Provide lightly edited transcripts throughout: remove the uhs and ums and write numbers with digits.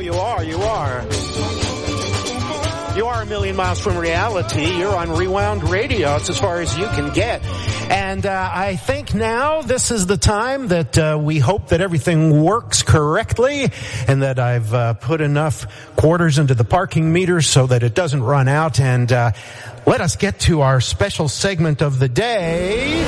you are. You are a million miles from reality. You're on Rewound Radio. It's as far as you can get. And I think now this is the time that we hope that everything works correctly and that I've put enough quarters into the parking meter so that it doesn't run out. And let us get to our special segment of the day.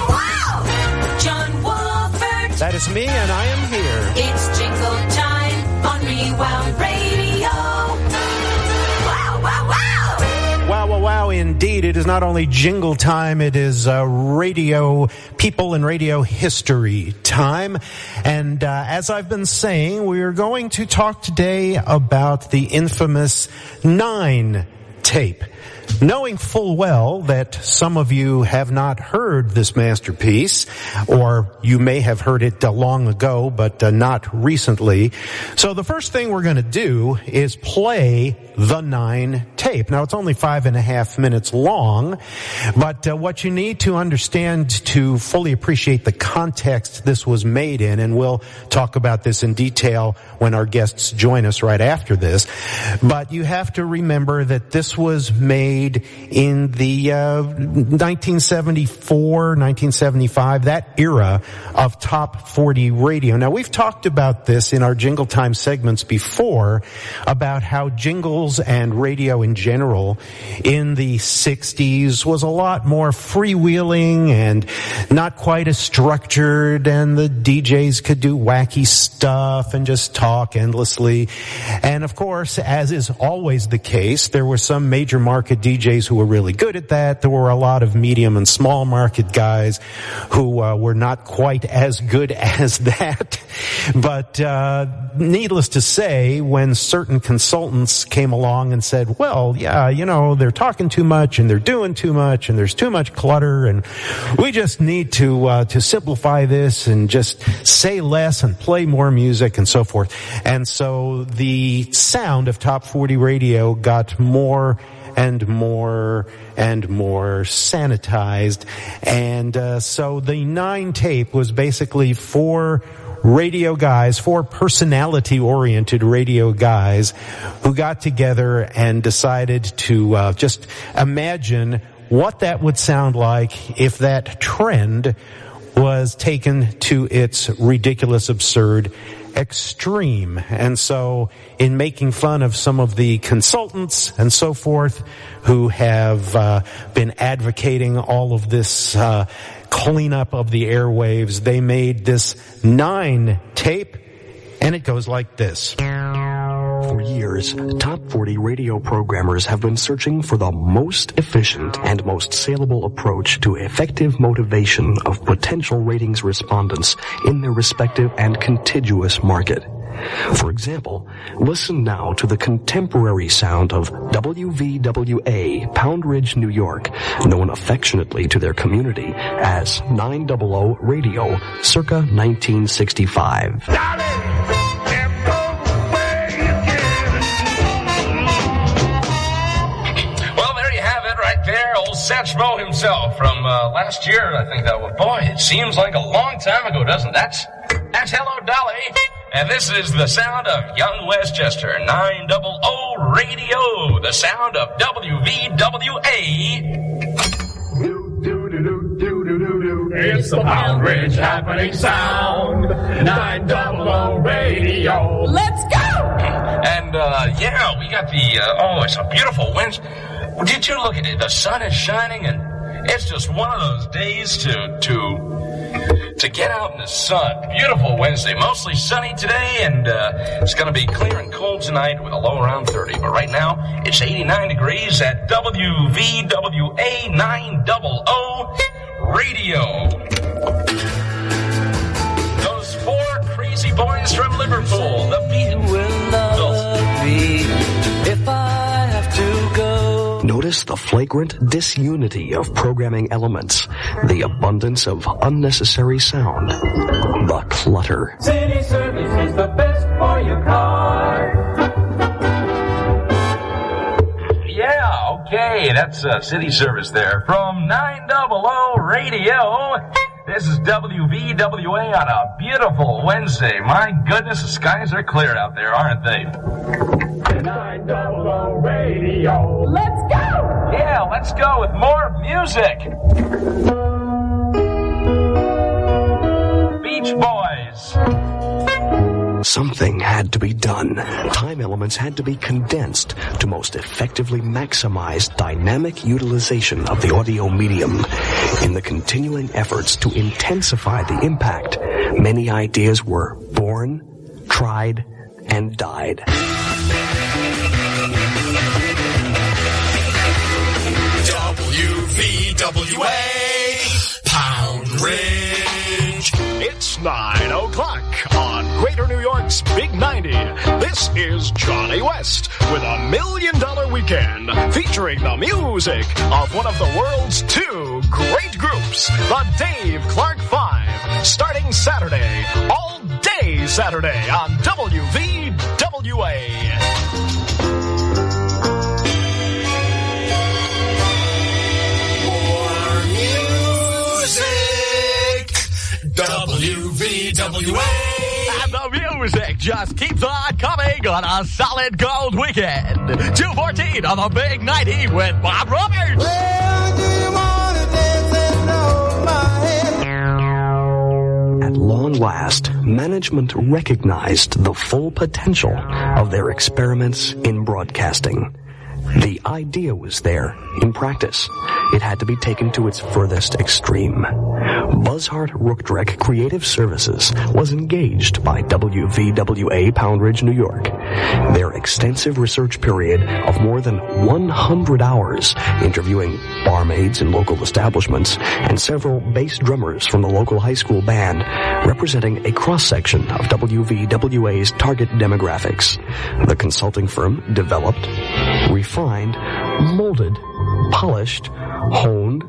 Wow! John Wolford. That is me, and I am here. It's jingle time on Rewound Radio. Wow, wow, wow! Wow, wow, wow, indeed. It is not only jingle time, it is radio people and radio history time. And as I've been saying, we are going to talk today about the infamous 9 tape. Knowing full well that some of you have not heard this masterpiece, or you may have heard it long ago, but not recently. So the first thing we're going to do is play the 9 tape. Now, it's only 5.5 minutes long, but what you need to understand to fully appreciate the context this was made in, and we'll talk about this in detail when our guests join us right after this, but you have to remember that this was made in the 1974, 1975, that era of top 40 radio. Now, we've talked about this in our Jingle Time segments before, about how jingles and radio in general in the 60s was a lot more freewheeling and not quite as structured, and the DJs could do wacky stuff and just talk endlessly. And of course, as is always the case, there were some major market DJs who were really good at that. There were a lot of medium and small market guys who were not quite as good as that. But needless to say, when certain consultants came along and said, well, yeah, you know, they're talking too much and they're doing too much and there's too much clutter and we just need to simplify this and just say less and play more music and so forth. And so the sound of Top 40 Radio got more and more and more sanitized. And so the 9 tape was basically for radio guys, 4 personality-oriented radio guys who got together and decided to just imagine what that would sound like if that trend was taken to its ridiculous, absurd extreme. And so in making fun of some of the consultants and so forth who have been advocating all of this cleanup of the airwaves, they made this 9 tape, and it goes like this. For years, Top 40 radio programmers have been searching for the most efficient and most saleable approach to effective motivation of potential ratings respondents in their respective and contiguous market. For example, listen now to the contemporary sound of WVWA Pound Ridge, New York, known affectionately to their community as 900 Radio, circa 1965. Satchmo himself from last year, I think that was. Boy, it seems like a long time ago, doesn't it? That's Hello Dolly. And this is the sound of Young Westchester, 900 Radio, the sound of WVWA. It's the Pound Ridge happening sound, 900 Radio. Let's go! And, yeah, we got the, it's a beautiful wind. Did you look at it? The sun is shining, and it's just one of those days to get out in the sun. Beautiful Wednesday, mostly sunny today, and it's going to be clear and cold tonight with a low around 30. But right now, it's 89 degrees at WVWA 900 Radio. Those 4 crazy boys from Liverpool, the Beatles. If I have to go. Notice the flagrant disunity of programming elements, the abundance of unnecessary sound, the clutter. City service is the best for your car. Yeah, okay, that's city service there from 900 Radio. This is WVWA on a beautiful Wednesday. My goodness, the skies are clear out there, aren't they? 900 Radio. Let's go! Yeah, let's go with more music. Beach Boys. Something had to be done. Time elements had to be condensed to most effectively maximize dynamic utilization of the audio medium. In the continuing efforts to intensify the impact, many ideas were born, tried, and died. WVWA Pound Ridge. It's 9 o'clock on Greater New York's Big 90. This is Johnny West with $1 Million Weekend, featuring the music of one of the world's two great groups, the Dave Clark Five, starting Saturday, all day Saturday on WVWA. WVWA. And the music just keeps on coming on a solid gold weekend. 2:14 on the Big 90 with Bob Roberts. At long last, management recognized the full potential of their experiments in broadcasting. The idea was there. In practice, it had to be taken to its furthest extreme. Buzzhart Rookdreck Creative Services was engaged by WVWA Pound Ridge, New York. Their extensive research period of more than 100 hours, interviewing barmaids in local establishments and several bass drummers from the local high school band, representing a cross-section of WVWA's target demographics. The consulting firm developed, refined, molded, polished, honed,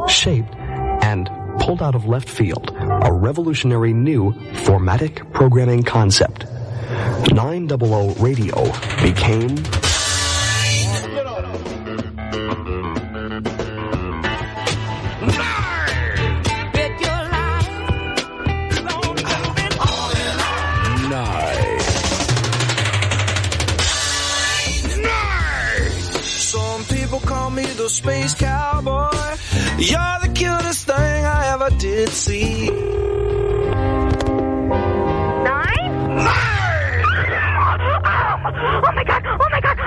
shaped, and pulled out of left field a revolutionary new formatic programming concept. 900 Radio became the Space Cowboy. You're the cutest thing I ever did see. 9? 9! Oh my god! Oh my god!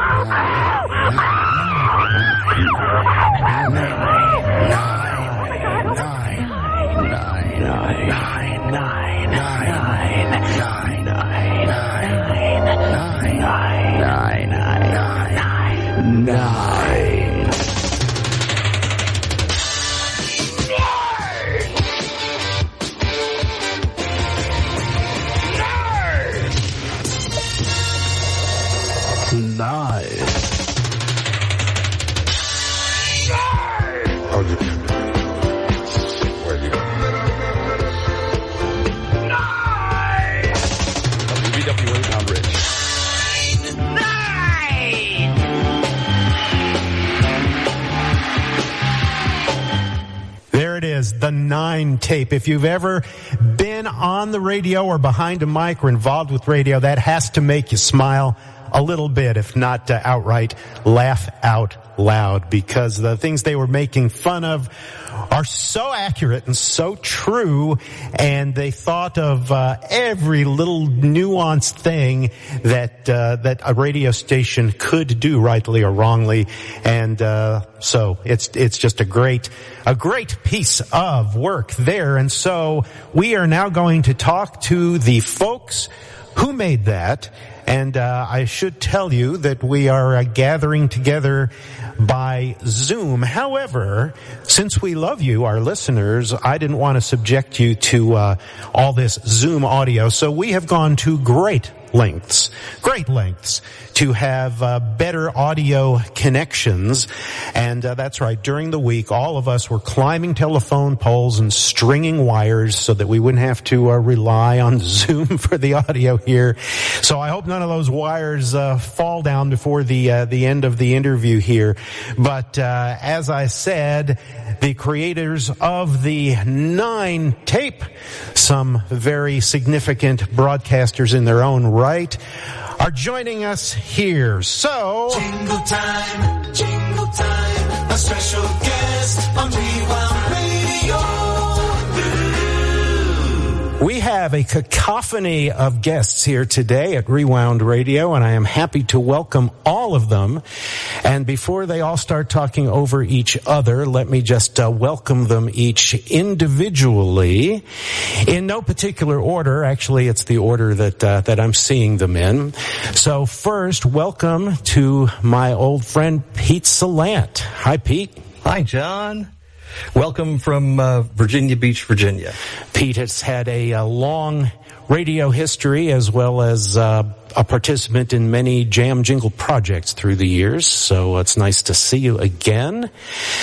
WVWA Pound Ridge. There it is, the 9 tape. If you've ever been on the radio or behind a mic or involved with radio, that has to make you smile a little bit, if not outright laugh out loud, because the things they were making fun of are so accurate and so true, and they thought of every little nuanced thing that a radio station could do, rightly or wrongly, and so it's just a great piece of work there. And so we are now going to talk to the folks who made that. And I should tell you that we are gathering together by Zoom. However, since we love you, our listeners, I didn't want to subject you to all this Zoom audio. So we have gone to great lengths to have better audio connections. And that's right, during the week, all of us were climbing telephone poles and stringing wires so that we wouldn't have to rely on Zoom for the audio here. So I hope none of those wires fall down before the end of the interview here. But as I said, the creators of the 9 tape, some very significant broadcasters in their own right, are joining us here. So, Jingle time, a special guest on Rewound Radio. we have a cacophony of guests here today at Rewound Radio, and I am happy to welcome all of them. And before they all start talking over each other, let me just welcome them each individually in no particular order. Actually, it's the order that I'm seeing them in. So first, welcome to my old friend Pete Salant. Hi, Pete. Hi, John. Welcome from Virginia Beach, Virginia. Pete has had a long radio history as well as a participant in many jam jingle projects through the years, so it's nice to see you again.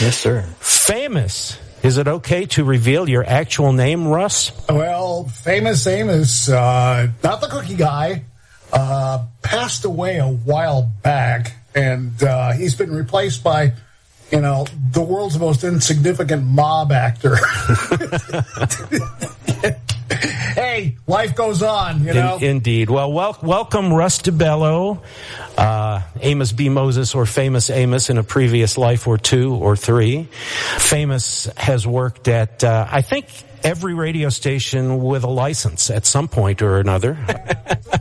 Yes, sir. Famous. Is it okay to reveal your actual name, Russ? Well, Famous Amos, not the cookie guy, passed away a while back, and he's been replaced by, you know, the world's most insignificant mob actor. Hey, life goes on, you know? Indeed. Well, welcome Russ DeBello, Amos B. Moses, or Famous Amos in a previous life or two or three. Famous has worked at, I think, every radio station with a license at some point or another.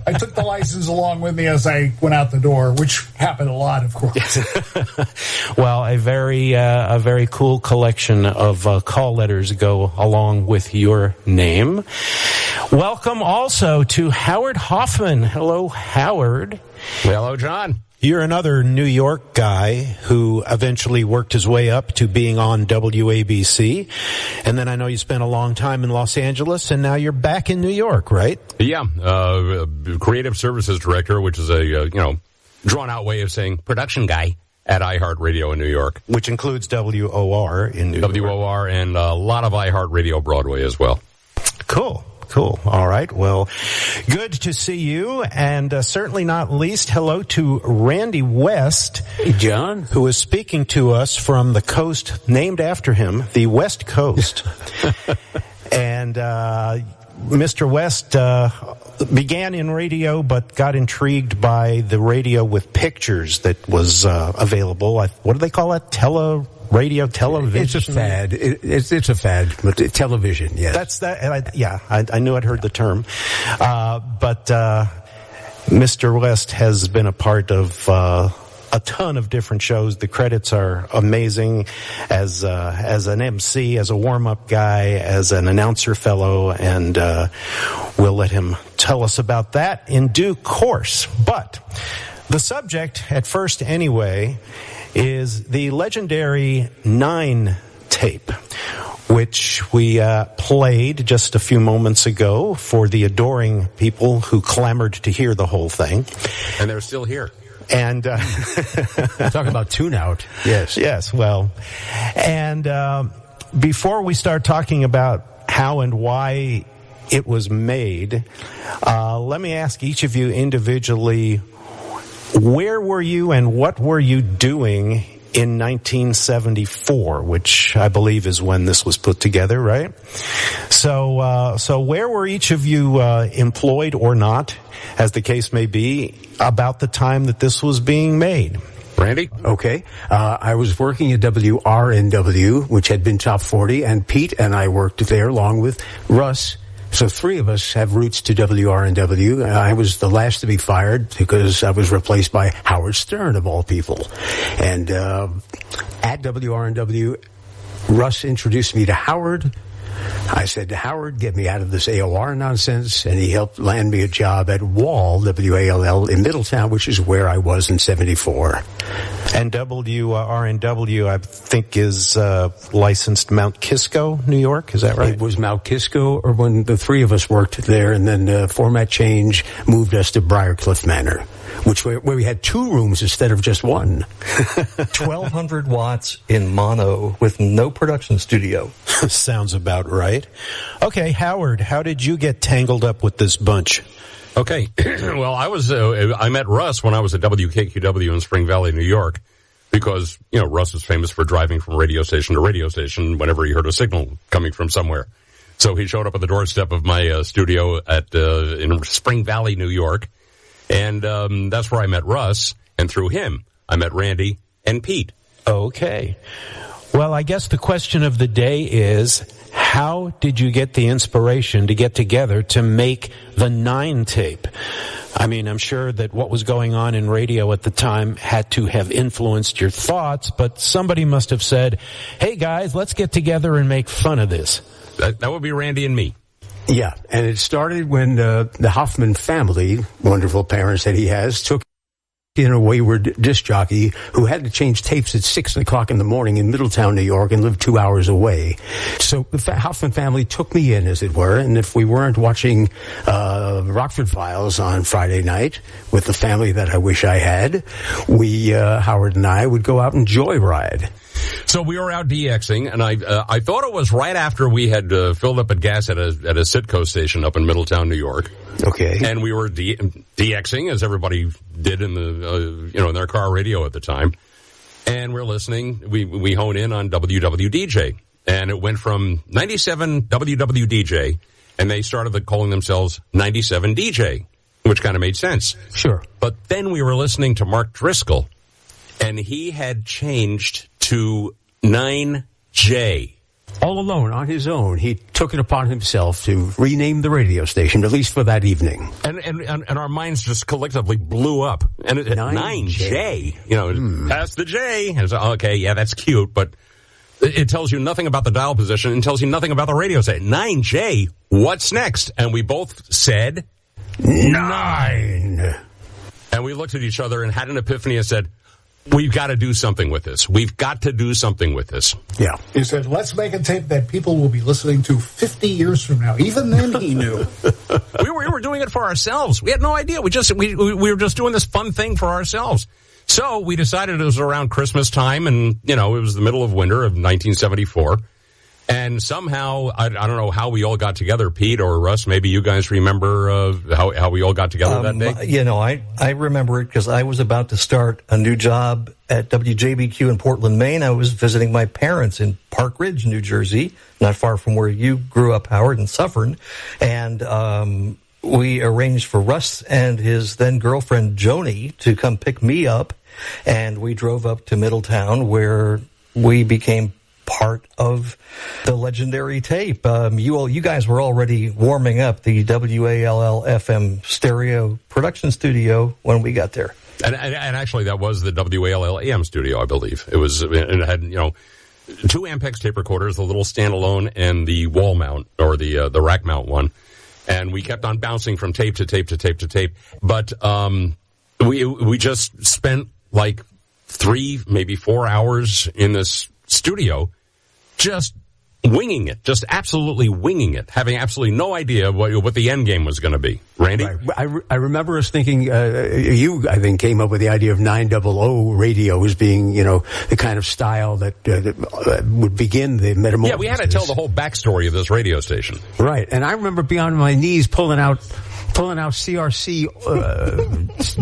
I took the license along with me as I went out the door, which happened a lot, of course. Well, a very cool collection of call letters go along with your name. Welcome also to Howard Hoffman. Hello, Howard. Hello, John. You're another New York guy who eventually worked his way up to being on WABC. And then I know you spent a long time in Los Angeles, and now you're back in New York, right? Yeah, creative services director, which is a, drawn-out way of saying production guy at iHeartRadio in New York. Which includes WOR in New York. WOR and a lot of iHeartRadio Broadway as well. Cool. All right. Well, good to see you. And certainly not least, hello to Randy West. Hey, John. Who is speaking to us from the coast named after him, the West Coast. And Mr. West began in radio but got intrigued by the radio with pictures that was available. What do they call it? Radio, television. It's a fad. It's a fad, but television, yes. That's that. I knew I'd heard the term. But Mr. West has been a part of a ton of different shows. The credits are amazing as an MC, as a warm-up guy, as an announcer fellow, and we'll let him tell us about that in due course. But the subject, at first anyway, is the legendary 9 tape, which we played just a few moments ago for the adoring people who clamored to hear the whole thing. And they're still here. And talk about tune-out. Yes, well. And before we start talking about how and why it was made, let me ask each of you individually, where were you and what were you doing in 1974, which I believe is when this was put together, right? So where were each of you employed or not, as the case may be, about the time that this was being made? Randy? Okay. I was working at WRNW, which had been top 40, and Pete and I worked there along with Russ. So 3 of us have roots to WRNW. I was the last to be fired because I was replaced by Howard Stern, of all people. And at WRNW, Russ introduced me to Howard, I said, Howard, get me out of this AOR nonsense, and he helped land me a job at WALL, W-A-L-L, in Middletown, which is where I was in 74. And WRNW, I think, is licensed Mount Kisco, New York. Is that right? It was Mount Kisco, or when the three of us worked there, and then format change moved us to Briarcliff Manor, where we had 2 rooms instead of just 1. 1,200 watts in mono with no production studio. Sounds about right. Okay, Howard, how did you get tangled up with this bunch? Okay, well, I met Russ when I was at WKQW in Spring Valley, New York, because, Russ was famous for driving from radio station to radio station whenever he heard a signal coming from somewhere. So he showed up at the doorstep of my studio in Spring Valley, New York, and that's where I met Russ, and through him, I met Randy and Pete. Okay. Well, I guess the question of the day is, how did you get the inspiration to get together to make the 9 tape? I mean, I'm sure that what was going on in radio at the time had to have influenced your thoughts, but somebody must have said, hey guys, let's get together and make fun of this. That would be Randy and me. Yeah, and it started when the Hoffman family, wonderful parents that he has, took in a wayward disc jockey who had to change tapes at 6 o'clock in the morning in Middletown, New York, and lived 2 hours away. So the Hoffman family took me in, as it were, and if we weren't watching Rockford Files on Friday night with the family that I wish I had, Howard and I, would go out and joyride. So we were out DXing, and I thought it was right after we had filled up at gas at a Citco station up in Middletown, New York. Okay. And we were DXing, as everybody did in the in their car radio at the time. And we're listening. We hone in on WWDJ, and it went from 97 WWDJ, and they started calling themselves 97 DJ, which kind of made sense. Sure. But then we were listening to Mark Driscoll, and he had changed to 9J. All alone, on his own, he took it upon himself to rename the radio station, at least for that evening. And our minds just collectively blew up. And 9J, past the J. And it's okay, yeah, that's cute, but it tells you nothing about the dial position and tells you nothing about the radio station. 9J, what's next? And we both said 9. And we looked at each other and had an epiphany and said, we've got to do something with this. We've got to do something with this. Yeah. He said, let's make a tape that people will be listening to 50 years from now. Even then, he knew. we were doing it for ourselves. We had no idea. We were just doing this fun thing for ourselves. So we decided it was around Christmas time, and, it was the middle of winter of 1974. And somehow, I don't know how we all got together, Pete or Russ, maybe you guys remember how we all got together that day? I remember it because I was about to start a new job at WJBQ in Portland, Maine. I was visiting my parents in Park Ridge, New Jersey, not far from where you grew up, Howard, in Suffern. And we arranged for Russ and his then-girlfriend, Joni, to come pick me up. And we drove up to Middletown, where we became part of the legendary tape. You guys were already warming up the WALL FM stereo production studio when we got there. And actually, that was the WALL AM studio, I believe. It had, 2 Ampex tape recorders, the little standalone and the wall mount, or the rack mount one. And we kept on bouncing from tape to tape to tape to tape. But we just spent like 3, maybe 4 hours in this studio just winging it, just absolutely winging it, having absolutely no idea what the end game was going to be. Randy? Right. I remember us thinking, you, I think, came up with the idea of 900 radio as being, the kind of style that would begin the metamorphosis. Yeah, we had to tell the whole backstory of this radio station. Right. And I remember being on my knees pulling out CRC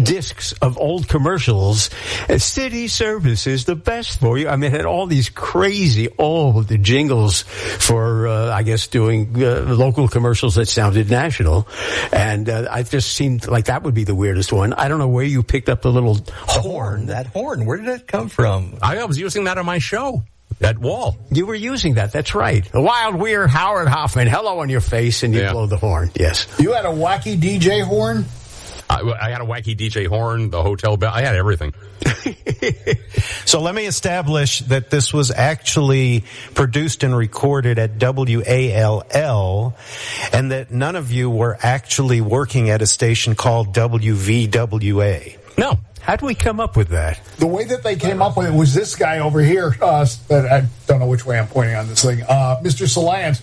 discs of old commercials. City service is the best for you. I mean, it had all these crazy old jingles for, I guess, doing local commercials that sounded national. And I just seemed like that would be the weirdest one. I don't know where you picked up the little horn. That horn, where did that come from? I was using that on my show. That wall. You were using that. That's right. The wild, weird Howard Hoffman. Hello on your face, and you blow the horn. Yes. You had a wacky DJ horn? I had a wacky DJ horn, the hotel bell. I had everything. So let me establish that this was actually produced and recorded at WALL, and that none of you were actually working at a station called WVWA. No. How do we come up with that? The way that they came up with it was this guy over here. I don't know which way I'm pointing on this thing. Mr. Salant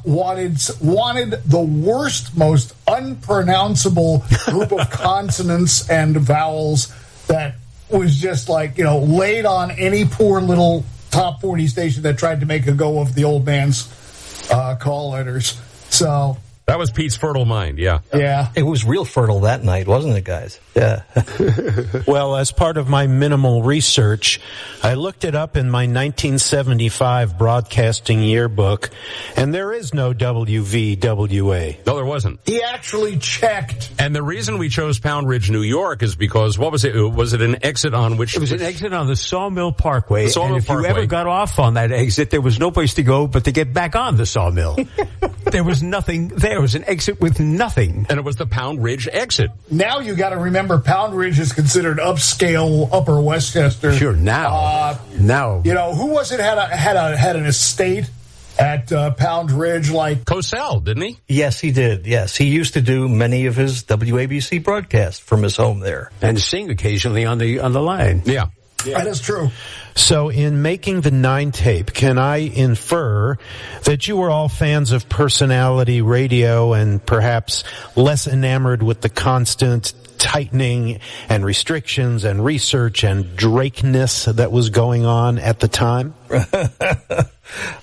wanted the worst, most unpronounceable group of consonants and vowels that was just like, laid on any poor little top 40 station that tried to make a go of the old man's call letters. So that was Pete's fertile mind, yeah. Yeah. It was real fertile that night, wasn't it, guys? Yeah. Well, as part of my minimal research, I looked it up in my 1975 broadcasting yearbook, and there is no WVWA. No, there wasn't. He actually checked. And the reason we chose Pound Ridge, New York is because, what was it? Was it an exit on which... It was an exit on the Sawmill Parkway. The Sawmill and if Parkway. you ever got off on that exit, there was no place to go but to get back on the Sawmill. There was nothing there. It was an exit with nothing. And it was the Pound Ridge exit. Now you got to remember, Pound Ridge is considered upscale Upper Westchester. Sure, now. Now. Who was it had an estate at Pound Ridge, like Cosell, didn't he? Yes, he did. Yes, he used to do many of his WABC broadcasts from his home there, and sing occasionally on the line. Yeah. That is true. So in making the 9 tape, can I infer that you were all fans of personality radio and perhaps less enamored with the constant tightening and restrictions and research and Drake-ness that was going on at the time?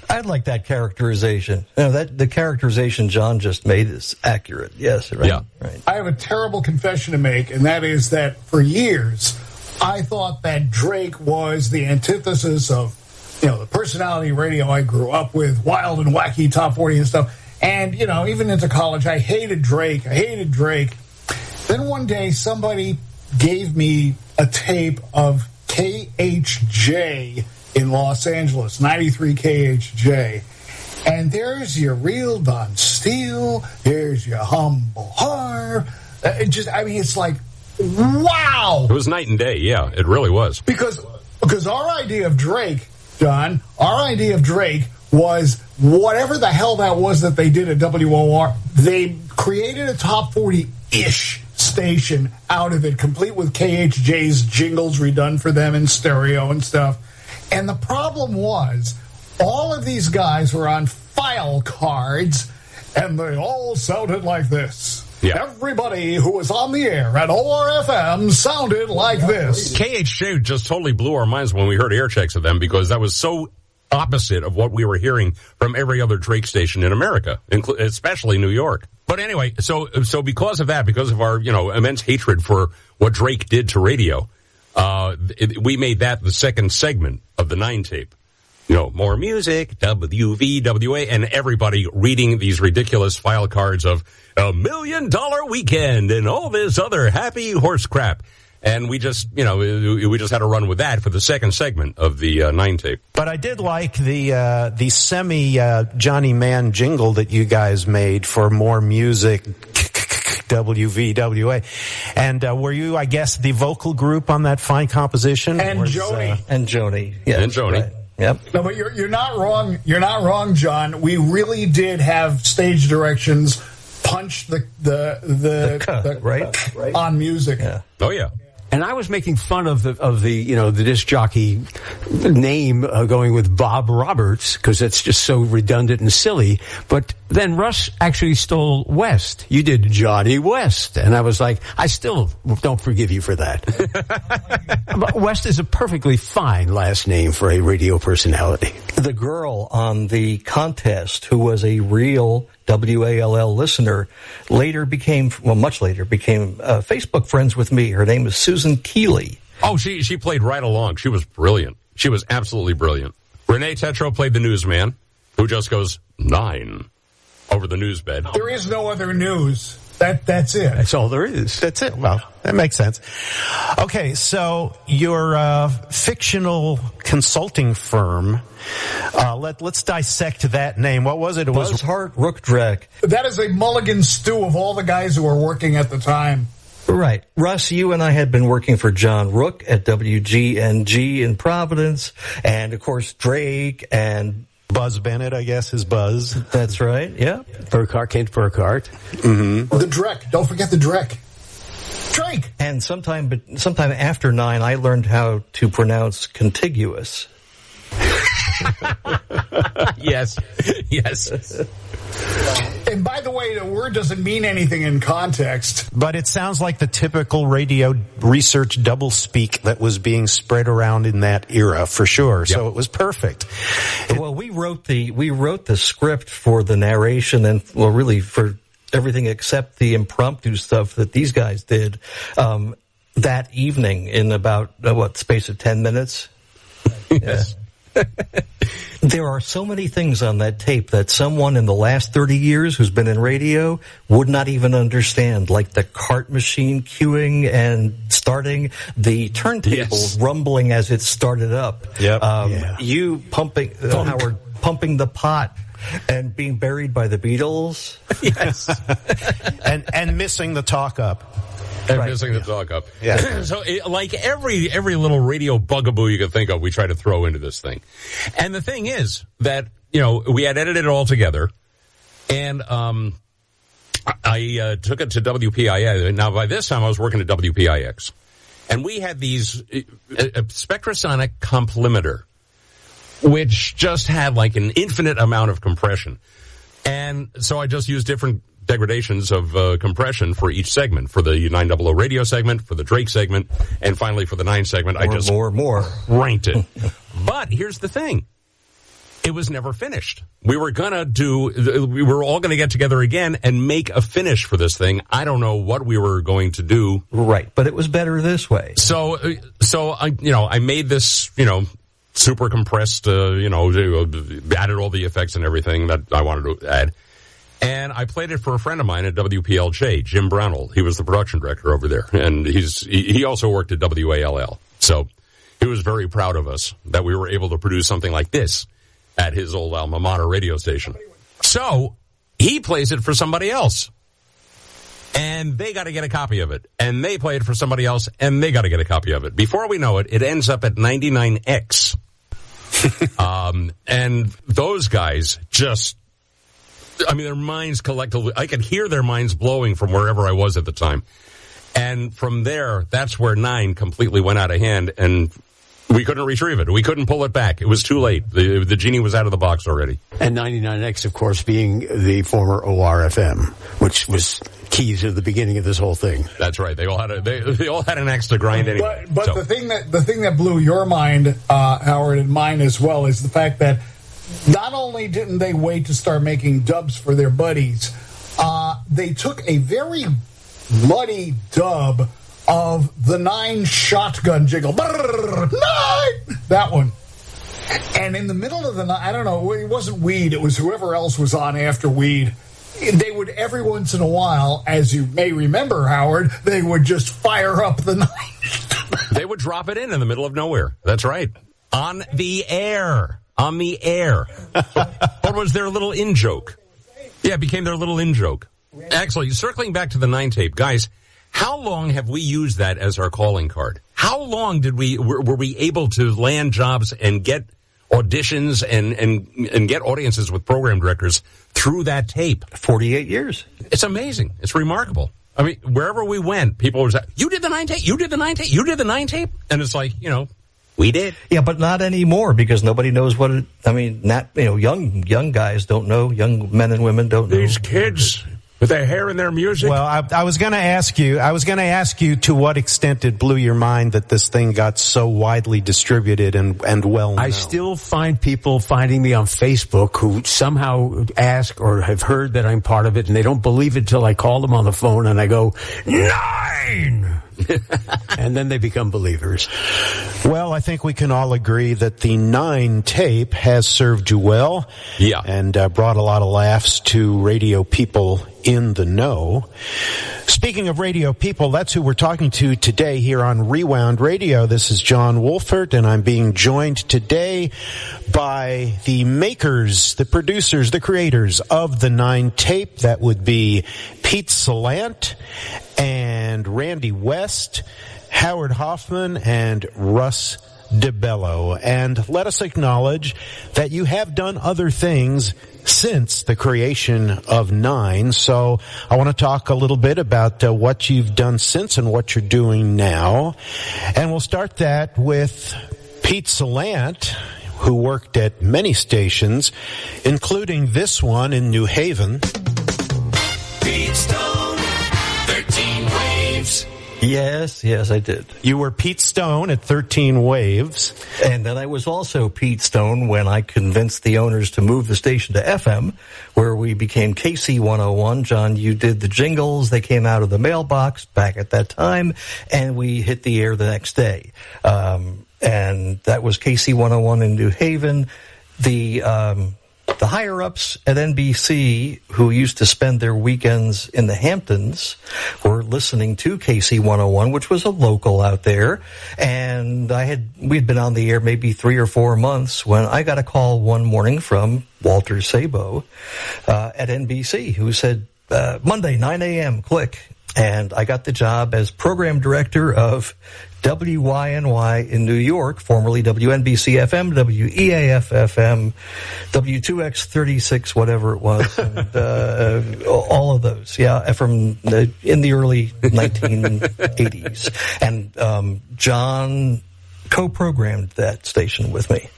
I'd like that characterization. The characterization John just made is accurate. Yes, right. Yeah. Right. I have a terrible confession to make, and that is that for years I thought that Drake was the antithesis of, the personality radio I grew up with, wild and wacky top 40 and stuff. And, even into college, I hated Drake. Then one day somebody gave me a tape of KHJ in Los Angeles, 93 KHJ. And there's your real Don Steele. There's your humble Harv. It's like, wow. It was night and day, yeah. It really was. Because our idea of Drake, John, was whatever the hell that was that they did at WOR. They created a top 40-ish station out of it, complete with KHJ's jingles redone for them in stereo and stuff. And the problem was, all of these guys were on file cards, and they all sounded like this. Yeah. Everybody who was on the air at ORFM sounded like this. KHJ just totally blew our minds when we heard air checks of them, because that was so opposite of what we were hearing from every other Drake station in America, especially New York. But anyway, so because of that, because of our, immense hatred for what Drake did to radio, we made that the second segment of the 9 tape. More music, WVWA, and everybody reading these ridiculous file cards of $1 million weekend and all this other happy horse crap. And we just, we just had to run with that for the second segment of the 9 tape. But I did like the semi Johnny Mann jingle that you guys made for more music, WVWA. And were you, I guess, the vocal group on that fine composition? And Joni. And Joni. Yeah. And Joni. Right. Yep. No, but you're not wrong. You're not wrong, John. We really did have stage directions punch the cut, right on music. Yeah. Oh yeah. And I was making fun of the disc jockey name going with Bob Roberts, because it's just so redundant and silly. But then Russ actually stole West. You did Johnny West. And I was like, I still don't forgive you for that. But West is a perfectly fine last name for a radio personality. The girl on the contest, who was a real WALL listener, much later became Facebook friends with me. Her name is Susan Keeley. Oh, she played right along. She was brilliant. She was absolutely brilliant. Renee Tetro played the newsman, who just goes 9 over the news bed. There is no other news. That's it. That's all there is. That's it. Well, that makes sense. Okay, so your fictional consulting firm, let's dissect that name. What was it? It was Buzzhart Rookdrack. That is a mulligan stew of all the guys who were working at the time. Right. Russ, you and I had been working for John Rook at WGNG in Providence, and of course Drake and Buzz Bennett, I guess, is Buzz. That's right, yeah. Burkhart, Kent Burkhart. Mm-hmm. The Drek. Don't forget the Drek. Drake. And sometime after 9, I learned how to pronounce contiguous. Yes. Yes. And by the way, the word doesn't mean anything in context. But it sounds like the typical radio research doublespeak that was being spread around in that era, for sure. Yep. So it was perfect. Well, we wrote the script for the narration and, well, really for everything except the impromptu stuff that these guys did that evening in about, space of 10 minutes? Yes. There are so many things on that tape that someone in the last 30 years who's been in radio would not even understand, like the cart machine queuing and starting, the turntable rumbling as it started up. Yep. You pumping, Howard, pumping the pot and being buried by the Beatles. Yes. and missing the talk up. And missing the talk up. Yeah. So, like every little radio bugaboo you could think of, we try to throw into this thing. And the thing is that, we had edited it all together, and I took it to WPIX. Now, by this time, I was working at WPIX. And we had these, a spectrosonic complimeter, which just had like an infinite amount of compression. And so I just used different degradations of compression for each segment, for the 900 radio segment, for the Drake segment, and finally for the 9 segment. I just more ranked it. But here's the thing. It was never finished. We were all gonna get together again and make a finish for this thing. I don't know what we were going to do. Right. But it was better this way. So I made this, super compressed, added all the effects and everything that I wanted to add. And I played it for a friend of mine at WPLJ, Jim Brownell. He was the production director over there. And he also worked at WALL. So he was very proud of us that we were able to produce something like this at his old alma mater radio station. So he plays it for somebody else. And they got to get a copy of it. And they play it for somebody else, and they got to get a copy of it. Before we know it, it ends up at 99X. And those guys just... their minds collectively, I could hear their minds blowing from wherever I was at the time. And from there, that's where 9 completely went out of hand, and we couldn't retrieve it. We couldn't pull it back. It was too late. The genie was out of the box already. And 99X, of course, being the former ORFM, which was key to the beginning of this whole thing. That's right. They all had an axe to grind anyway. But so. the thing that blew your mind, Howard, and mine as well, is the fact that not only didn't they wait to start making dubs for their buddies, they took a very bloody dub of the 9 shotgun jingle. Brrr, 9! That one. And in the middle of the night, I don't know, it wasn't Weed, it was whoever else was on after Weed. They would, every once in a while, as you may remember, Howard, they would just fire up the 9. They would drop it in the middle of nowhere. That's right. On the air. On the air. What was their little in-joke? Yeah, it became their little in-joke. Actually, circling back to the 9 tape, guys, how long have we used that as our calling card? How long were we able to land jobs and get auditions and get audiences with program directors through that tape? 48 years. It's amazing. It's remarkable. Wherever we went, people would say, you did the 9 tape? You did the 9 tape? You did the 9 tape? And it's like, we did. Yeah, but not anymore because nobody knows what it, young guys don't know, young men and women don't know. These kids with their hair in their music. Well, I was going to ask you to what extent it blew your mind that this thing got so widely distributed and well known. I still find people finding me on Facebook who somehow ask or have heard that I'm part of it, and they don't believe it until I call them on the phone and I go, 9! And then they become believers. Well, I think we can all agree that the 9 tape has served you well. Yeah. And brought a lot of laughs to radio people in the know. Speaking of radio people, that's who we're talking to today here on Rewound Radio. This is John Wolfert, and I'm being joined today by the makers, the producers, the creators of the 9 tape. That would be Pete Salant and Randy West, Howard Hoffman, and Russ DeBello. And let us acknowledge that you have done other things since the creation of 9. So I want to talk a little bit about what you've done since and what you're doing now. And we'll start that with Pete Salant, who worked at many stations, including this one in New Haven. Pete Stone, 13 Waves. Yes, I did. You were Pete Stone at 13 Waves. And then I was also Pete Stone when I convinced the owners to move the station to FM, where we became KC 101. John, you did the jingles. They came out of the mailbox back at that time, and we hit the air the next day. And that was KC 101 in New Haven. The higher-ups at NBC, who used to spend their weekends in the Hamptons, were listening to KC 101, which was a local out there. And we'd been on the air maybe 3 or 4 months when I got a call one morning from Walter Sabo at NBC, who said, Monday, 9 a.m., click. And I got the job as program director of WYNY in New York, formerly WNBC FM, WEAF FM, W2X36, whatever it was, and all of those, from in the early 1980s. And John co-programmed that station with me.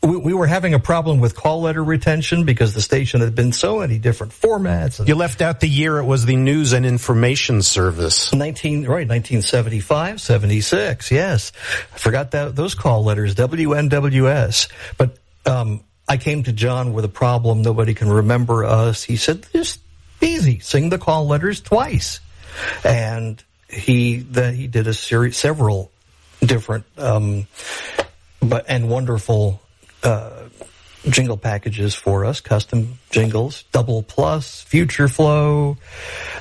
We were having a problem with call letter retention because the station had been so many different formats. You left out the year it was the News and Information Service. 1975, 76, yes. I forgot those call letters, WNWS. But I came to John with a problem. Nobody can remember us. He said, just easy, sing the call letters twice. And he did several different and wonderful jingle packages for us, custom jingles, Double Plus, Future Flow.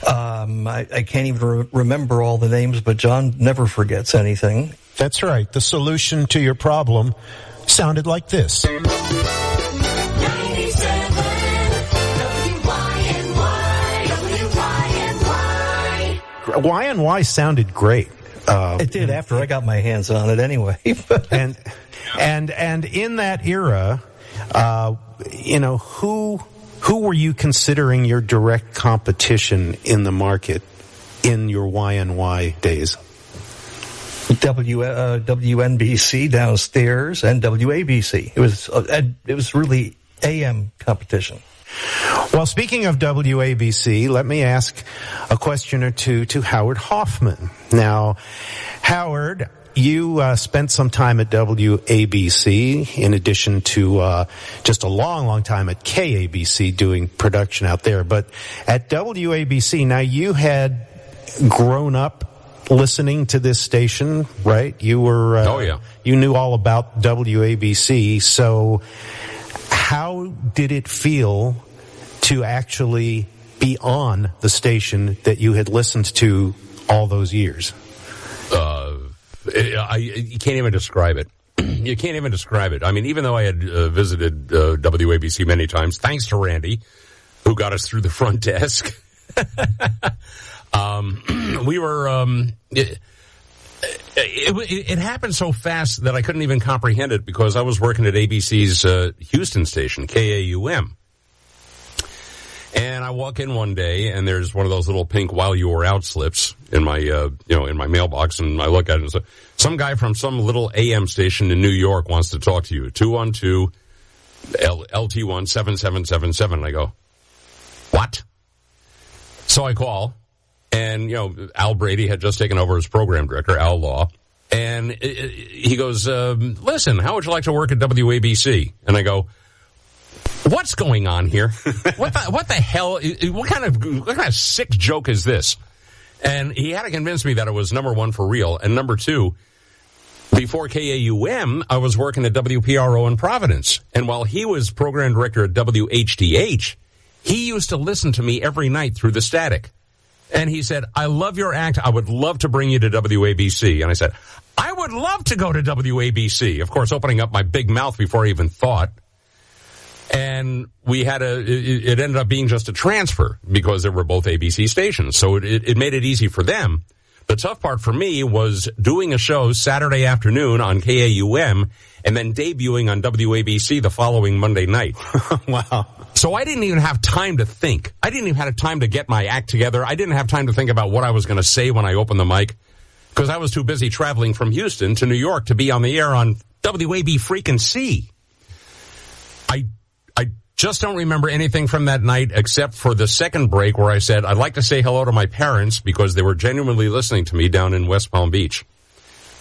I can't even remember all the names, but John never forgets anything. That's right. The solution to your problem sounded like this. 97 WYNY. YNY sounded great. It did after I got my hands on it anyway. and in that era, who were you considering your direct competition in the market in your YNY days? WNBC downstairs and WABC. It was really AM competition. Well, speaking of WABC, let me ask a question or two to Howard Hoffman. Now, Howard, you spent some time at WABC in addition to just a long, long time at KABC doing production out there. But at WABC, now you had grown up listening to this station, right? You were you knew all about WABC. So how did it feel to actually be on the station that you had listened to all those years? You can't even describe it. You can't even describe it. I mean, even though I had visited WABC many times, thanks to Randy, who got us through the front desk, we were. It happened so fast that I couldn't even comprehend it because I was working at ABC's Houston station, KAUM. And I walk in one day, and there's one of those little pink "while you were out" slips in my, in my mailbox, and I look at it and say, some guy from some little AM station in New York wants to talk to you. 212 LT1 7777. And I go, what? So I call, and Al Brady had just taken over as program director, Al Law, and he goes, listen, how would you like to work at WABC? And I go, what's going on here? What the hell? What kind of sick joke is this? And he had to convince me that it was number one for real. And number two, before KAUM, I was working at WPRO in Providence. And while he was program director at WHDH, he used to listen to me every night through the static. And he said, I love your act. I would love to bring you to WABC. And I said, I would love to go to WABC. Of course, opening up my big mouth before I even thought. And it ended up being just a transfer because they were both ABC stations. So it made it easy for them. The tough part for me was doing a show Saturday afternoon on KAUM and then debuting on WABC the following Monday night. Wow. So I didn't even have time to think. I didn't even have time to get my act together. I didn't have time to think about what I was going to say when I opened the mic because I was too busy traveling from Houston to New York to be on the air on WAB freaking C. I just don't remember anything from that night except for the second break where I said, I'd like to say hello to my parents because they were genuinely listening to me down in West Palm Beach.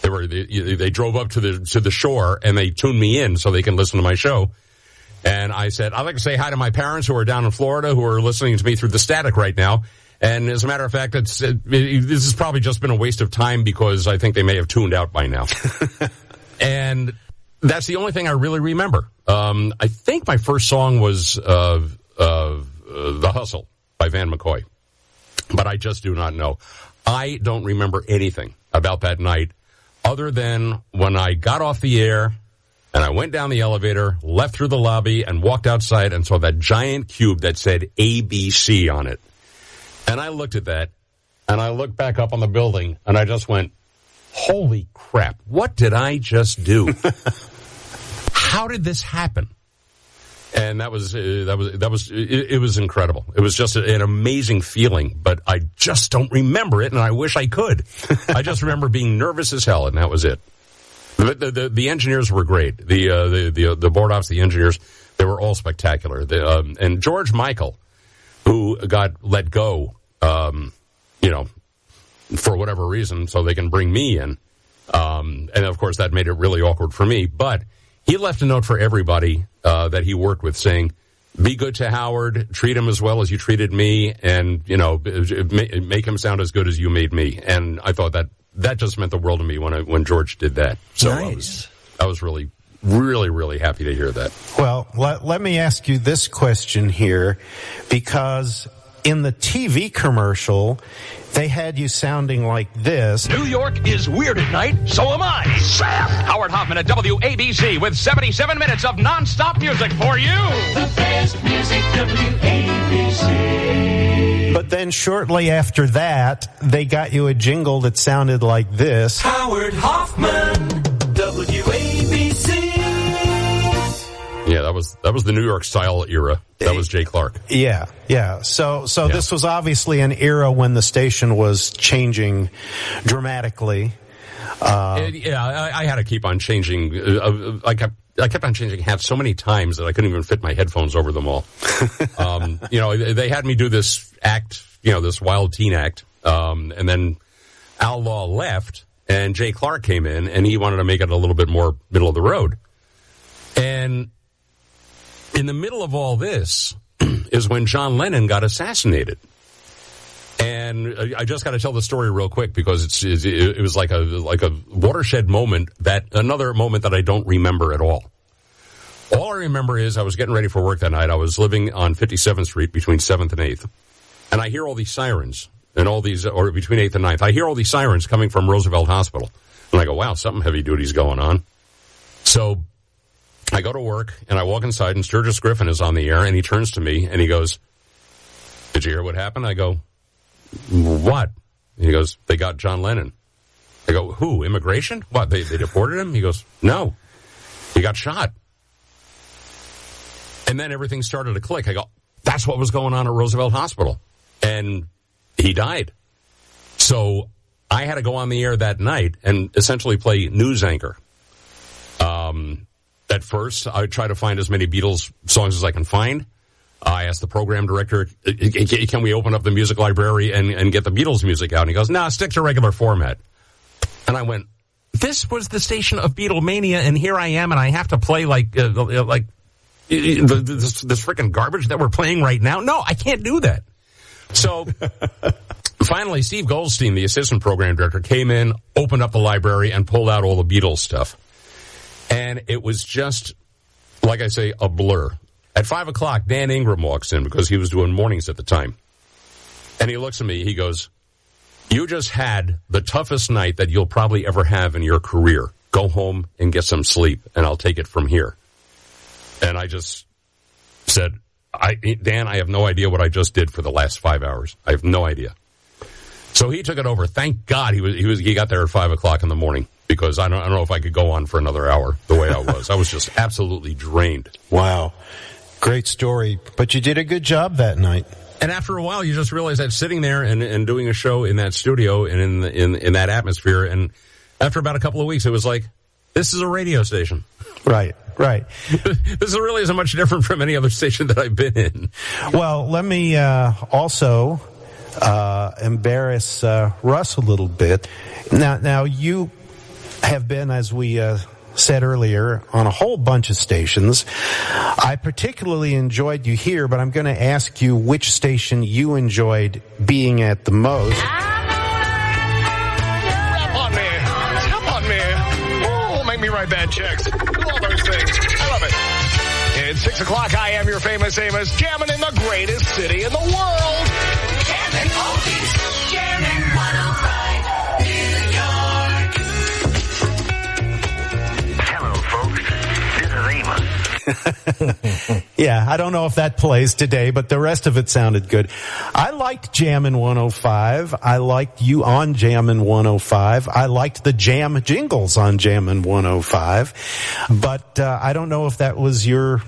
They drove up to the shore and they tuned me in so they can listen to my show. And I said, I'd like to say hi to my parents who are down in Florida who are listening to me through the static right now. And as a matter of fact, this has probably just been a waste of time because I think they may have tuned out by now. And that's the only thing I really remember. I think my first song was The Hustle by Van McCoy. But I just do not know. I don't remember anything about that night other than when I got off the air and I went down the elevator, left through the lobby, and walked outside and saw that giant cube that said ABC on it. And I looked at that, and I looked back up on the building, and I just went, holy crap, what did I just do? How did this happen? And it was incredible. It was just an amazing feeling, but I just don't remember it, and I wish I could. I just remember being nervous as hell, and that was it. The engineers were great. The board ops, the engineers, they were all spectacular. And George Michael, who got let go, for whatever reason, so they can bring me in. And of course that made it really awkward for me, but he left a note for everybody, that he worked with saying, be good to Howard, treat him as well as you treated me, and, make him sound as good as you made me. And I thought that just meant the world to me when George did that. So nice. I was really, really, really happy to hear that. Well, let me ask you this question here, because in the TV commercial, they had you sounding like this. New York is weird at night, so am I. Sam! Howard Hoffman at WABC with 77 minutes of non-stop music for you. The best music, WABC. But then shortly after that, they got you a jingle that sounded like this. Howard Hoffman, WABC. Yeah, that was the New York style era. That was Jay Clark. Yeah. So this was obviously an era when the station was changing dramatically. I had to keep on changing. I kept on changing hats so many times that I couldn't even fit my headphones over them all. They had me do this act, this wild teen act. And then Al Law left and Jay Clark came in and he wanted to make it a little bit more middle of the road. And in the middle of all this is when John Lennon got assassinated. And I just got to tell the story real quick because it was like a watershed moment, another moment that I don't remember at all. All I remember is I was getting ready for work that night. I was living on 57th Street between 7th and 8th. And I hear all these sirens and or between 8th and 9th. I hear all these sirens coming from Roosevelt Hospital. And I go, wow, something heavy duty's going on. So I go to work and I walk inside and Sturgis Griffin is on the air and he turns to me and he goes, did you hear what happened? I go, what? And he goes, they got John Lennon. I go, who? Immigration? What? They deported him? He goes, no, he got shot. And then everything started to click. I go, that's what was going on at Roosevelt Hospital. And he died. So I had to go on the air that night and essentially play news anchor. At first, I tried to find as many Beatles songs as I can find. I asked the program director, can we open up the music library and get the Beatles music out? And he goes, no, stick to regular format. And I went, this was the station of Beatlemania, and here I am, and I have to play this freaking garbage that we're playing right now? No, I can't do that. So finally, Steve Goldstein, the assistant program director, came in, opened up the library, and pulled out all the Beatles stuff. And it was just, like I say, a blur. At 5 o'clock, Dan Ingram walks in because he was doing mornings at the time. And he looks at me, he goes, "You just had the toughest night that you'll probably ever have in your career. Go home and get some sleep, and I'll take it from here." And I just said, Dan, I have no idea what I just did for the last 5 hours. I have no idea. So he took it over. Thank God he got there at 5 o'clock in the morning, because I don't know if I could go on for another hour the way I was. I was just absolutely drained. Wow. Great story. But you did a good job that night. And after a while, you just realize that sitting there and doing a show in that studio and in that atmosphere, and after about a couple of weeks, it was like, this is a radio station. Right. This really isn't much different from any other station that I've been in. Well, let me also embarrass Russ a little bit. Now you have been, as we said earlier, on a whole bunch of stations. I particularly enjoyed you here, but I'm going to ask you which station you enjoyed being at the most. Come on me. Oh, make me write bad checks. Do all those things. I love it. It's 6 o'clock. I am your famous Amos, jamming in the greatest city in the world. Jamming oldies. Jamming 105. New York. Hello, folks. This is Amos. Yeah, I don't know if that plays today, but the rest of it sounded good. I liked Jammin' 105. I liked you on Jammin' 105. I liked the jam jingles on Jammin' 105. But I don't know if that was your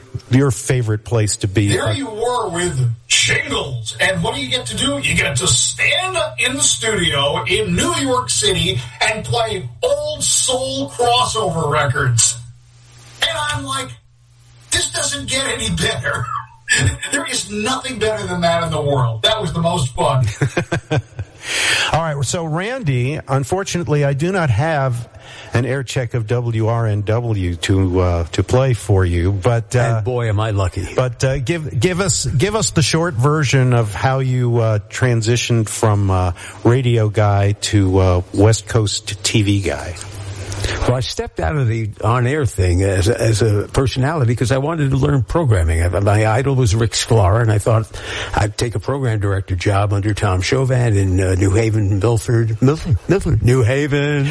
favorite place to be. There you were with jingles. And what do you get to do? You get to stand in the studio in New York City and play old soul crossover records. And I'm like, this doesn't get any better. There is nothing better than that in the world. That was the most fun. All right, so Randy, unfortunately, I do not have an air check of WRNW to play for you, but and boy, am I lucky! But give us the short version of how you transitioned from radio guy to West Coast TV guy. Well, I stepped out of the on-air thing as a personality because I wanted to learn programming. My idol was Rick Sklar, and I thought I'd take a program director job under Tom Chauvin in New Haven, Milford, New Haven.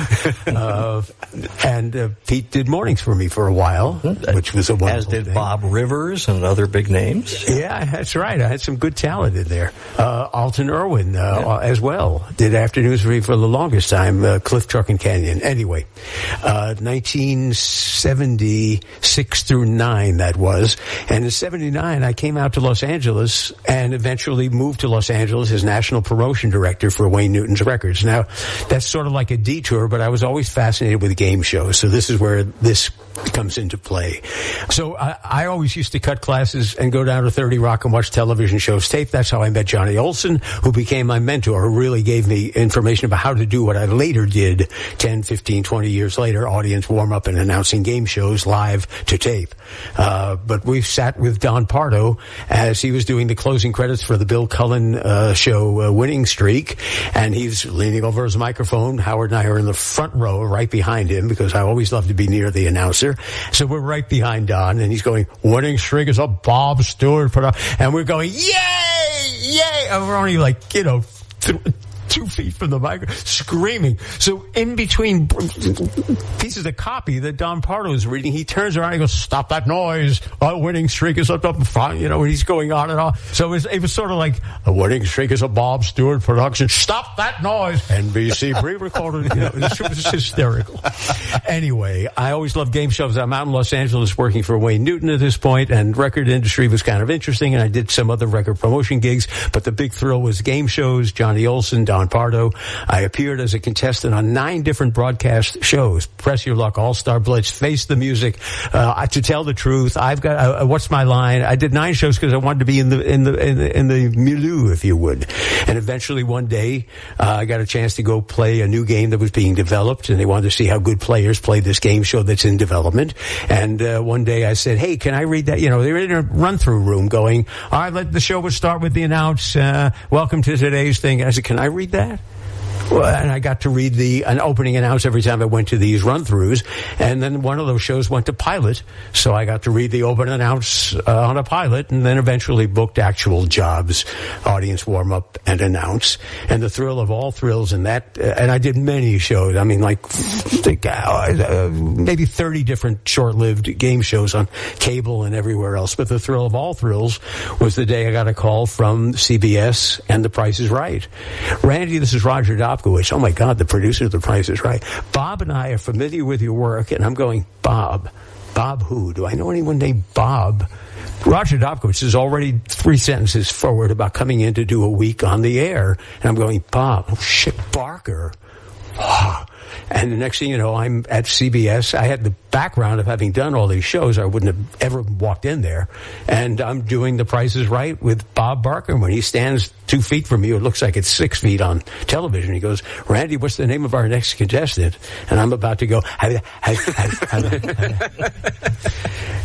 And Pete did mornings for me for a while, which was a wonderful As did thing. Bob Rivers and other big names. Yeah, that's right. I had some good talent in there. Alton Irwin as well did afternoons for me for the longest time. Cliff Truck and Canyon. Anyway. 1976 through 9, that was. And in 79, I came out to Los Angeles and eventually moved to Los Angeles as national promotion director for Wayne Newton's Records. Now, that's sort of like a detour, but I was always fascinated with game shows. So this is where this comes into play. So I always used to cut classes and go down to 30 Rock and watch television shows tape. That's how I met Johnny Olson, who became my mentor, who really gave me information about how to do what I later did 10, 15, 20 years later, audience warm-up and announcing game shows live to tape. But we sat with Don Pardo as he was doing the closing credits for the Bill Cullen show Winning Streak, and he's leaning over his microphone. Howard and I are in the front row right behind him because I always love to be near the announcer. So we're right behind Don, and he's going, Winning Streak is a Bob Stewart production. And we're going, yay, yay. And we're only like, 2 feet from the mic, screaming. So in between pieces of copy that Don Pardo is reading, he turns around and goes, stop that noise. A winning streak is up front. And he's going on and on. So it was sort of like, a winning streak is a Bob Stewart production. Stop that noise. NBC pre-recorded. It was hysterical. Anyway, I always loved game shows. I'm out in Los Angeles working for Wayne Newton at this point, and record industry was kind of interesting, and I did some other record promotion gigs, but the big thrill was game shows. Johnny Olson, Don Pardo. I appeared as a contestant on 9 different broadcast shows. Press Your Luck, All-Star Blitz, Face the Music. To tell the truth, I've got What's My Line? I did 9 shows because I wanted to be in the milieu, if you would. And eventually one day, I got a chance to go play a new game that was being developed, and they wanted to see how good players play this game show that's in development. And one day I said, hey, can I read that? They were in a run-through room going, all right, the show would start with the announce, welcome to today's thing. And I said, can I read that? Well, and I got to read an opening announce every time I went to these run-throughs. And then one of those shows went to pilot, so I got to read the open announce on a pilot, and then eventually booked actual jobs, audience warm-up and announce. And the thrill of all thrills in that, and I did many shows. I mean, like, maybe 30 different short-lived game shows on cable and everywhere else. But the thrill of all thrills was the day I got a call from CBS and The Price is Right. Randy, this is Roger Dobbs. Oh my God, the producer of The Price is Right. Bob and I are familiar with your work, and I'm going, Bob who? Do I know anyone named Bob? Roger Dobkowitz is already 3 sentences forward about coming in to do a week on the air, and I'm going, Bob, oh shit, Barker. And the next thing you know, I'm at CBS. I had the background of having done all these shows. I wouldn't have ever walked in there. And I'm doing The Price is Right with Bob Barker. When he stands 2 feet from you, it looks like it's 6 feet on television. He goes, Randy, what's the name of our next contestant? And I'm about to go,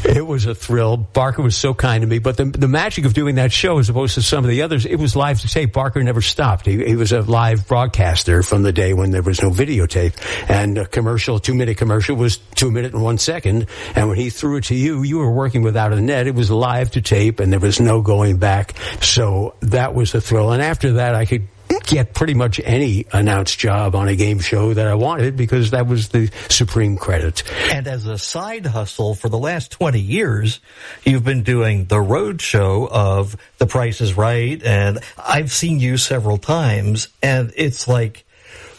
It was a thrill. Barker was so kind to me. But the magic of doing that show, as opposed to some of the others, it was live to tape. Barker never stopped. He was a live broadcaster from the day when there was no videotape. And a commercial, 2-minute commercial, was 2 minutes and 1 second. And when he threw it to you, you were working without a net. It was live to tape, and there was no going back. So that was a thrill. And after that, I could get pretty much any announced job on a game show that I wanted, because that was the supreme credit. And as a side hustle for the last 20 years, you've been doing the road show of The Price is Right, and I've seen you several times, and it's like,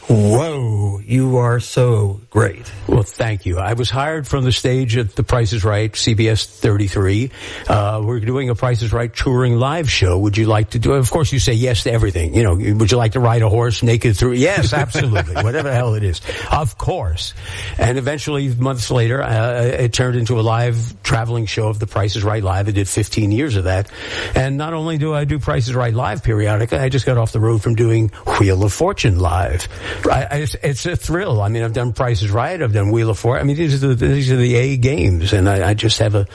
whoa, you are so great. Well, thank you. I was hired from the stage at The Price is Right, CBS 33. We're doing a Price is Right touring live show. Would you like to do it? Of course, you say yes to everything. You know, would you like to ride a horse naked through? Yes, absolutely. Whatever the hell it is. Of course. And eventually, months later, it turned into a live traveling show of The Price is Right Live. I did 15 years of that. And not only do I do Price is Right Live periodically, I just got off the road from doing Wheel of Fortune live. It's a thrill. I mean, I've done Price is Right. I've done Wheel of Fortune. I mean, these are the A games, and I just have a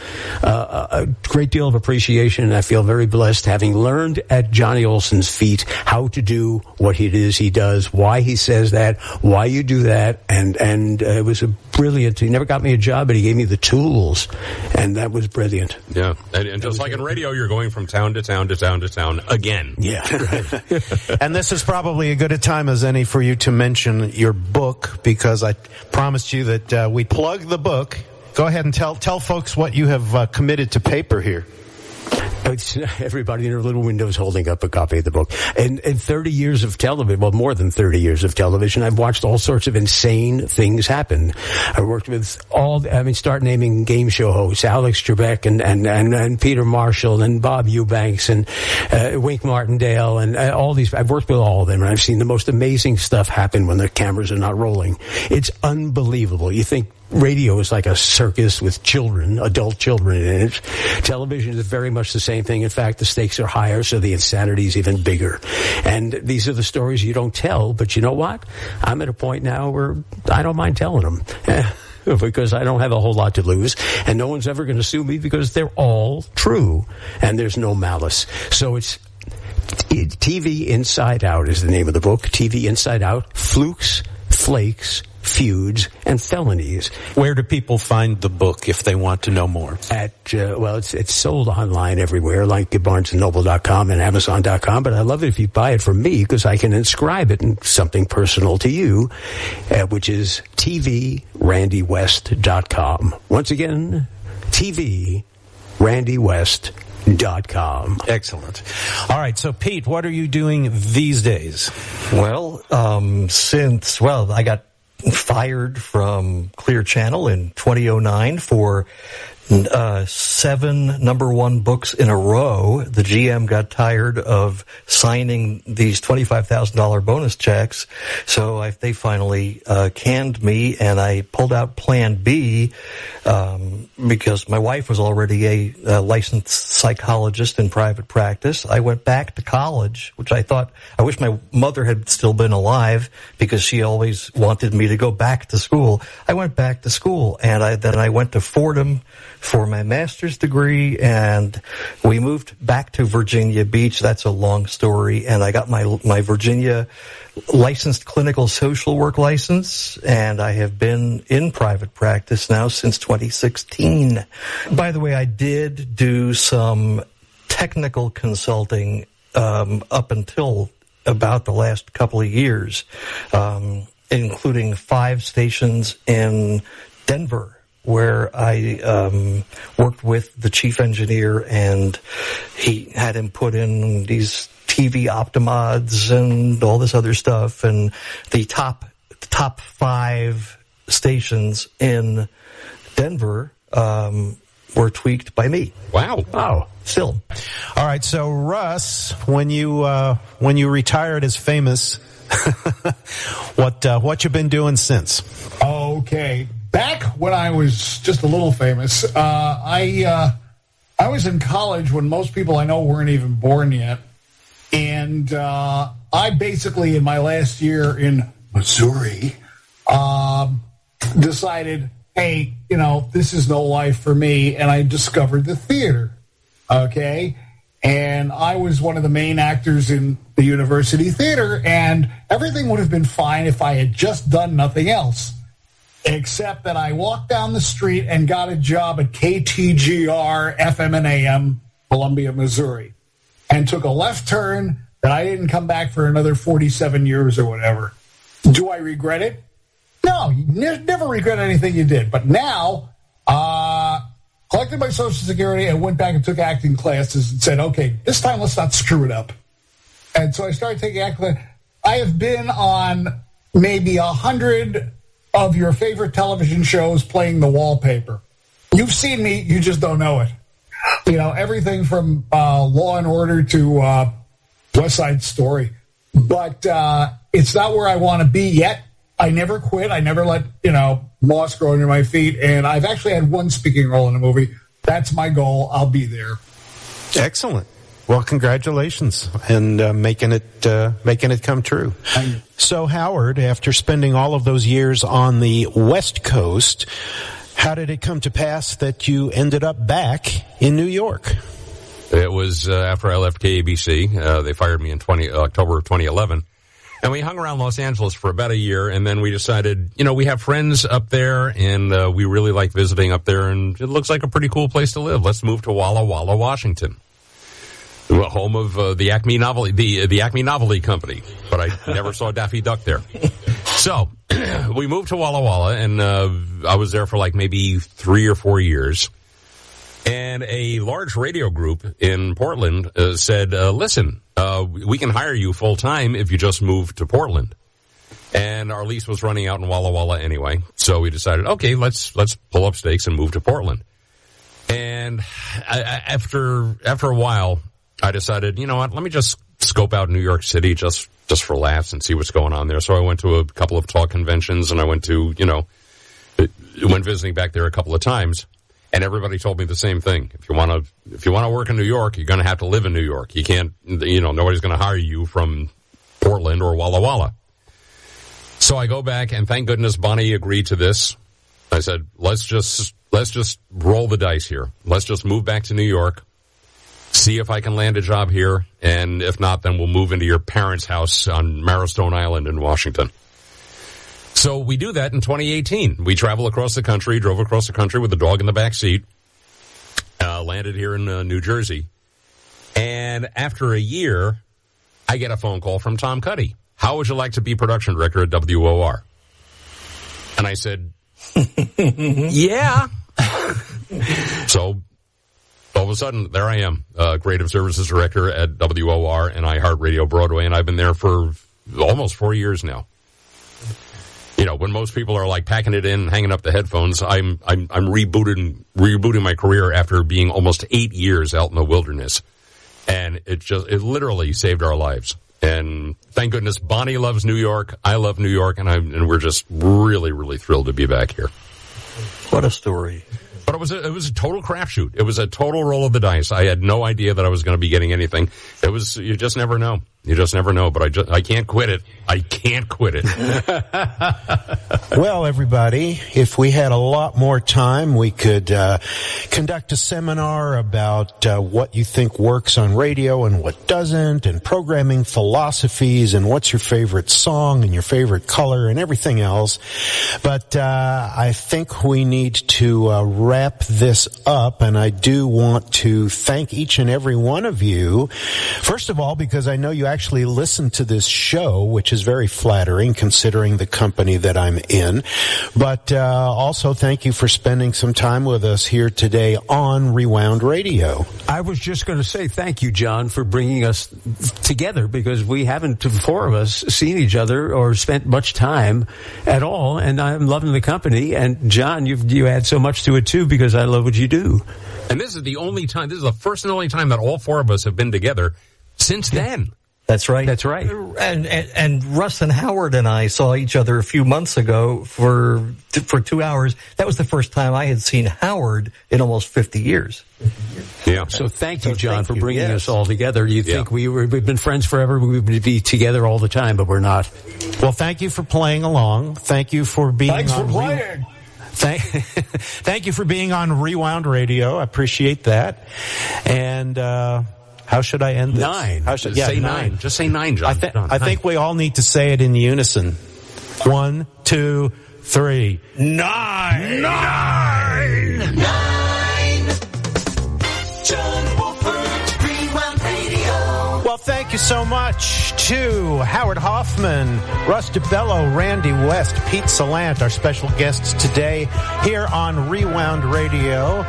great deal of appreciation, and I feel very blessed, having learned at Johnny Olson's feet how to do what it is he does, why he says that, why you do that, and it was a brilliant. He never got me a job, but he gave me the tools, and that was brilliant. Yeah, and just like in radio, you're going from town to town to town to town again. Yeah, right. And this is probably as good a time as any for you to mention your book, because I promised you that we'd plug the book. Go ahead and tell folks what you have committed to paper here. It's everybody in their little windows holding up a copy of the book. And 30 years of television, well, more than 30 years of television, I've watched all sorts of insane things happen. I worked with start naming game show hosts, Alex Trebek and Peter Marshall and Bob Eubanks and Wink Martindale and all these. I've worked with all of them, and I've seen the most amazing stuff happen when the cameras are not rolling. It's unbelievable. You think radio is like a circus with children, adult children in it. Television is very much the same thing. In fact, the stakes are higher, so the insanity is even bigger. And these are the stories you don't tell, but you know what? I'm at a point now where I don't mind telling them. Because I don't have a whole lot to lose, and no one's ever going to sue me because they're all true, and there's no malice. So it's TV Inside Out is the name of the book. TV Inside Out, Flukes, Flakes, Feuds, and Felonies. Where do people find the book if they want to know more? It's sold online everywhere, like at BarnesandNoble.com and Amazon.com, but I love it if you buy it from me, because I can inscribe it in something personal to you, which is TVRandyWest.com. Once again, TVRandyWest.com. Excellent. All right, so Pete, what are you doing these days? Well, I got fired from Clear Channel in 2009 for 7 #1 books in a row. The GM got tired of signing these $25,000 bonus checks, so they finally canned me, and I pulled out Plan B because my wife was already a licensed psychologist in private practice. I went back to college, which I wish my mother had still been alive, because she always wanted me to go back to school. I went back to school, and then I went to Fordham for my master's degree, and we moved back to Virginia Beach. That's a long story. And I got my Virginia licensed clinical social work license, and I have been in private practice now since 2016. By the way, I did do some technical consulting up until about the last couple of years, including 5 stations in Denver, where I worked with the chief engineer, and he had him put in these TV optimods and all this other stuff, and the top 5 stations in Denver were tweaked by me. Wow. Still. All right, so Russ, when you retired as famous, what you been doing since? Okay. Back when I was just a little famous, I was in college when most people I know weren't even born yet. And I basically, in my last year in Missouri, decided, hey, this is no life for me. And I discovered the theater. Okay. And I was one of the main actors in the university theater. And everything would have been fine if I had just done nothing else. Except that I walked down the street and got a job at KTGR FM and AM, Columbia, Missouri. And took a left turn that I didn't come back for another 47 years or whatever. Do I regret it? No, you never regret anything you did. But now, collected my Social Security and went back and took acting classes and said, okay, this time let's not screw it up. And so I started taking acting classes. I have been on maybe 100 of your favorite television shows playing the wallpaper. You've seen me, you just don't know it. Everything from Law and Order to West Side Story. But it's not where I want to be yet. I never quit. I never let, moss grow under my feet. And I've actually had one speaking role in a movie. That's my goal. I'll be there. Excellent. Well, congratulations and making it come true. So, Howard, after spending all of those years on the West Coast, how did it come to pass that you ended up back in New York? It was after I left KABC. They fired me in October of 2011. And we hung around Los Angeles for about a year, and then we decided, we have friends up there, and we really like visiting up there, and it looks like a pretty cool place to live. Let's move to Walla Walla, Washington. Home of the Acme Novelty, the Acme Novelty Company, but I never saw Daffy Duck there. So we moved to Walla Walla, and I was there for like maybe 3 or 4 years. And a large radio group in Portland said, "Listen, we can hire you full time if you just move to Portland." And our lease was running out in Walla Walla anyway, so we decided, okay, let's pull up stakes and move to Portland. And after a while, I decided, you know what, let me just scope out New York City just for laughs and see what's going on there. So I went to a couple of talk conventions, and I went visiting back there a couple of times, and everybody told me the same thing. If you want to work in New York, you're going to have to live in New York. You can't, nobody's going to hire you from Portland or Walla Walla. So I go back, and thank goodness Bonnie agreed to this. I said, let's just roll the dice here. Let's just move back to New York. See if I can land a job here, and if not, then we'll move into your parents' house on Marrowstone Island in Washington. So we do that in 2018. We drove across the country with the dog in the back seat, landed here in New Jersey, and after a year, I get a phone call from Tom Cuddy. How would you like to be production director at WOR? And I said, yeah. So all of a sudden, there I am, creative services director at WOR and iHeartRadio Broadway, and I've been there for almost 4 years now. When most people are like packing it in, hanging up the headphones, I'm rebooting my career after being almost 8 years out in the wilderness, and it literally saved our lives. And thank goodness Bonnie loves New York, I love New York, and we're just really, really thrilled to be back here. What a story. But it was a total crapshoot. It was a total roll of the dice. I had no idea that I was going to be getting anything. You just never know. You just never know, but I can't quit it. I can't quit it. Well, everybody, if we had a lot more time, we could conduct a seminar about what you think works on radio and what doesn't, and programming philosophies, and what's your favorite song and your favorite color and everything else. But I think we need to wrap this up, and I do want to thank each and every one of you. First of all, because I know you actually listen to this show, which is very flattering considering the company that I'm in. But also thank you for spending some time with us here today on Rewound Radio. I was just going to say thank you, John, for bringing us together, because we haven't, the four of us, seen each other or spent much time at all, and I'm loving the company. And John, you add so much to it too, because I love what you do. And this is the first and only time that all four of us have been together since then. That's right. That's right. And Russ and Howard and I saw each other a few months ago for 2 hours. That was the first time I had seen Howard in almost 50 years. Yeah. So thank you, John, for bringing us all together. You think we've been friends forever, we would be together all the time, but we're not. Well, thank you for playing along. Thank you for being Thanks for playing. Thank you for being on Rewound Radio. I appreciate that. And how should I end this? 9. Say 9. Just say 9, John. I think we all need to say it in unison. 1, 2, 3. 9! 9! John Wolford, Rewound Radio. Well, thank you so much to Howard Hoffman, Russ DeBello, Randy West, Pete Salant, our special guests today here on Rewound Radio,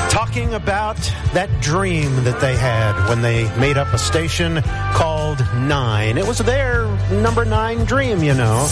talking about that dream that they had when they made up a station called 9. It was their number 9 dream, you know.